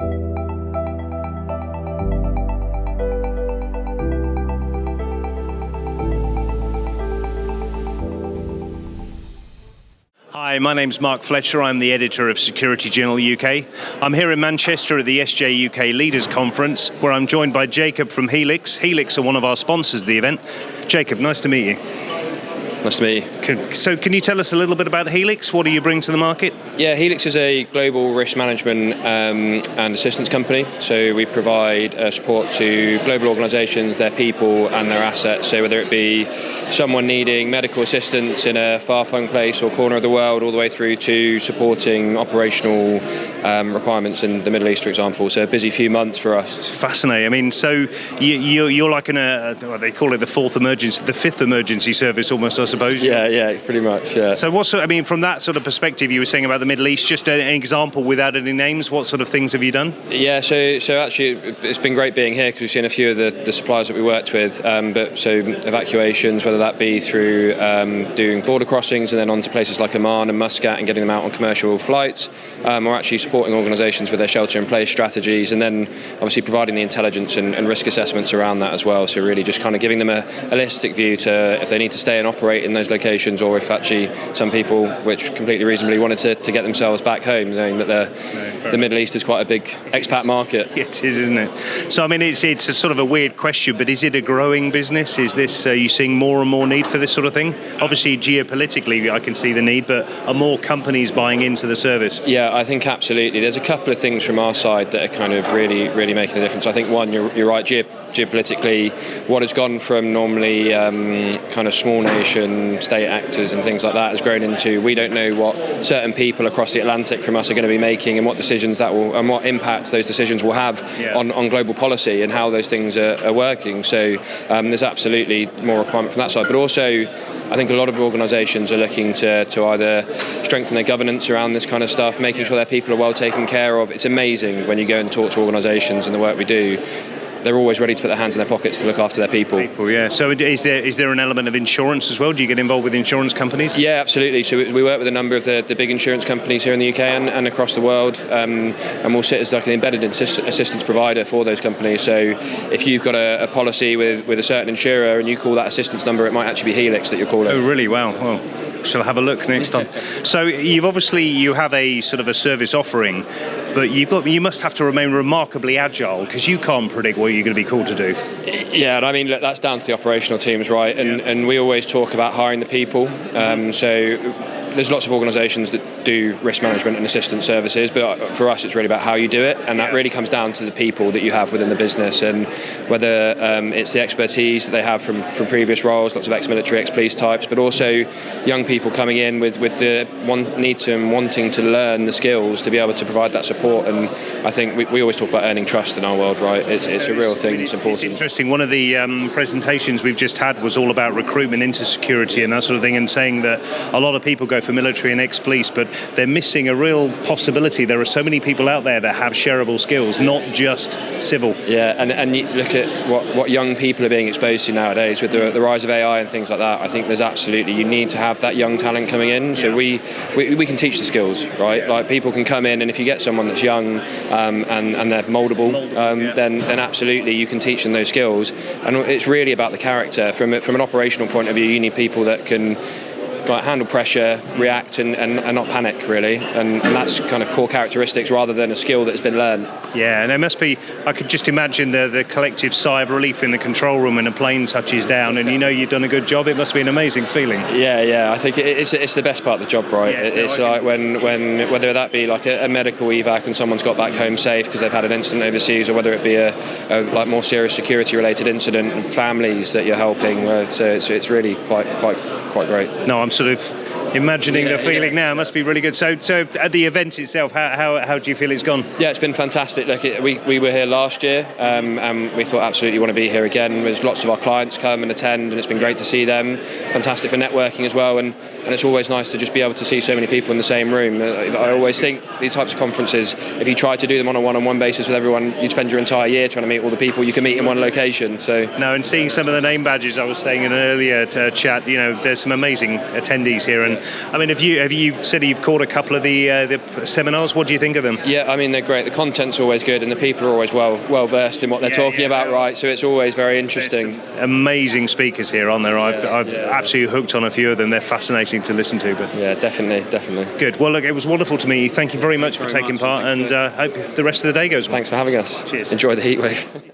Hi, my name's Mark Fletcher. I'm the editor of Security Journal UK. I'm here in Manchester at the SJUK Leaders Conference, where I'm joined by Jacob from Healix. Healix are one of our sponsors of the event. Jacob, nice to meet you. Nice to meet you. So can you tell us a little bit about Healix? What do you bring to the market? Yeah, Healix is a global risk management and assistance company. So we provide support to global organisations, their people and their assets. So whether it be someone needing medical assistance in a far-flung place or corner of the world, all the way through to supporting operational requirements in the Middle East, for example. So a busy few months for us. It's fascinating. I mean, so you're like they call it the fifth emergency service almost, I suppose. Yeah, pretty much. Yeah. So from that sort of perspective, you were saying about the Middle East, just an example without any names, what sort of things have you done? Yeah, so actually it's been great being here because we've seen a few of the suppliers that we worked with, but so evacuations, whether that be through doing border crossings and then on to places like Oman and Muscat and getting them out on commercial flights, or actually supporting organisations with their shelter-in-place strategies, and then obviously providing the intelligence and risk assessments around that as well. So really just kind of giving them a holistic view to if they need to stay and operate in those locations, or if actually some people, which completely reasonably wanted to get themselves back home, knowing that the Middle East is quite a big expat market. It is, isn't it? So I mean, it's a sort of a weird question, but is it a growing business? Is this are you seeing more and more need for this sort of thing? Obviously, geopolitically, I can see the need, but are more companies buying into the service? Yeah, I think absolutely. There's a couple of things from our side that are kind of really, really making a difference. I think one, you're right, geopolitically, what has gone from normally kind of small nation state actors and things like that has grown into we don't know what certain people across the Atlantic from us are going to be making and what decisions that will and what impact those decisions will have on global policy and how those things are working. So there's absolutely more requirement from that side, but also I think a lot of organisations are looking to either strengthen their governance around this kind of stuff, making sure their people are well taken care of. It's amazing when you go and talk to organisations and the work we do. They're always ready to put their hands in their pockets to look after their people. Yeah. So is there an element of insurance as well? Do you get involved with insurance companies? Yeah, absolutely. So we work with a number of the big insurance companies here in the UK and across the world, and we'll sit as like an embedded assistance provider for those companies. So if you've got a policy with a certain insurer and you call that assistance number, it might actually be Healix that you're calling. Oh, really? Wow. Well, shall have a look next time. So you have a sort of a service offering, but you must have to remain remarkably agile because you can't predict what you're going to be called to do. Yeah, and I mean, look, that's down to the operational teams, right? And we always talk about hiring the people. So there's lots of organisations that do risk management and assistance services, but for us it's really about how you do it, and that really comes down to the people that you have within the business, and whether it's the expertise that they have from previous roles, lots of ex-military, ex-police types, but also young people coming in with the need to and wanting to learn the skills to be able to provide that support. And I think we always talk about earning trust in our world, right? It's a real thing. It's important. It's interesting. One of the presentations we've just had was all about recruitment into security and that sort of thing, and saying that a lot of people go for military and ex-police, but they're missing a real possibility. There are so many people out there that have shareable skills, not just civil. Yeah, and you look at what young people are being exposed to nowadays with the rise of AI and things like that. I think there's absolutely, you need to have that young talent coming in. So we can teach the skills, right? Like people can come in, and if you get someone that's young and they're moldable, then absolutely you can teach them those skills. And it's really about the character. From an operational point of view, you need people that can handle pressure, react and not panic, really, and that's kind of core characteristics rather than a skill that's been learned. Yeah, and there must be, I could just imagine the collective sigh of relief in the control room when a plane touches down and you know you've done a good job. It must be an amazing feeling. Yeah, I think it's the best part of the job, right? It's like when whether that be like a medical evac and someone's got back home safe because they've had an incident overseas, or whether it be a like more serious security related incident, and families that you're helping, so it's really quite great. No, I'm sort of imagining the feeling now. It must be really good. So at the event itself, how do you feel it's gone? Yeah, it's been fantastic. Look, we were here last year, and we thought absolutely want to be here again. There's lots of our clients come and attend, and it's been great to see them. Fantastic for networking as well, and it's always nice to just be able to see so many people in the same room. I always think these types of conferences, if you try to do them on a one-on-one basis with everyone, you'd spend your entire year trying to meet all the people you can meet in one location. So no, and seeing some of the name badges, I was saying in an earlier chat, there's some amazing attendees here, and I mean, have you said you've caught a couple of the seminars? What do you think of them? Yeah, I mean, they're great. The content's always good, and the people are always well versed in what they're talking about, right? So it's always very interesting. Amazing speakers here, aren't there? I've absolutely hooked on a few of them. They're fascinating to listen to. But yeah, definitely. Good. Well, look, it was wonderful to meet you. Thank you very much for taking part, and hope the rest of the day goes well. Thanks for having us. Cheers. Enjoy the heat wave.